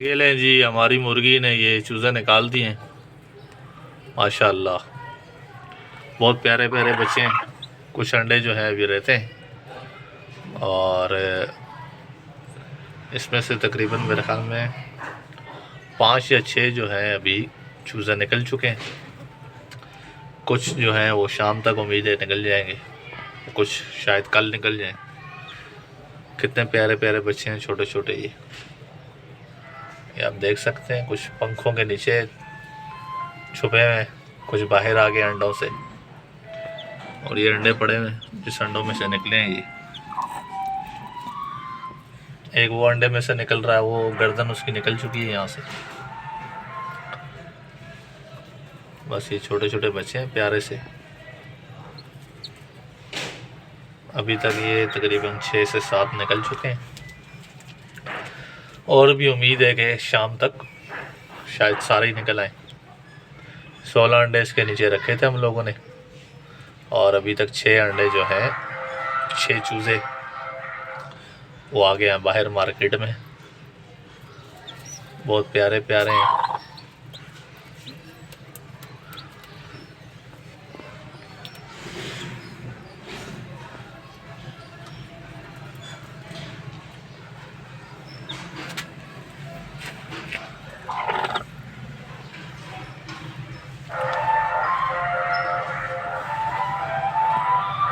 ये लें जी, हमारी मुर्गी ने ये चूज़े निकाल दिए हैं। माशाल्लाह, बहुत प्यारे प्यारे बच्चे हैं। कुछ अंडे जो है अभी रहते हैं और इसमें से तकरीबन मेरे ख्याल में 5 या 6 जो है अभी चूज़े निकल चुके हैं। कुछ जो है वो शाम तक उम्मीद है निकल जाएंगे, कुछ शायद कल निकल जाएं। कितने प्यारे प्यारे बच्चे हैं, छोटे छोटे। ये आप देख सकते हैं, कुछ पंखों के नीचे छुपे हुए हैं, कुछ बाहर आ गए अंडों से, और ये अंडे पड़े हुए हैं जिस अंडों में से निकले हैं। ये एक वो अंडे में से निकल रहा है, वो गर्दन उसकी निकल चुकी है यहाँ से। बस ये छोटे छोटे बच्चे हैं प्यारे से। अभी तक ये तकरीबन 6 से 7 निकल चुके हैं और भी उम्मीद है कि शाम तक शायद सारे ही निकल आए। 16 अंडे इसके नीचे रखे थे हम लोगों ने और अभी तक 6 अंडे जो हैं, 6 चूज़े वो आ गए हैं बाहर मार्केट में। बहुत प्यारे प्यारे हैं।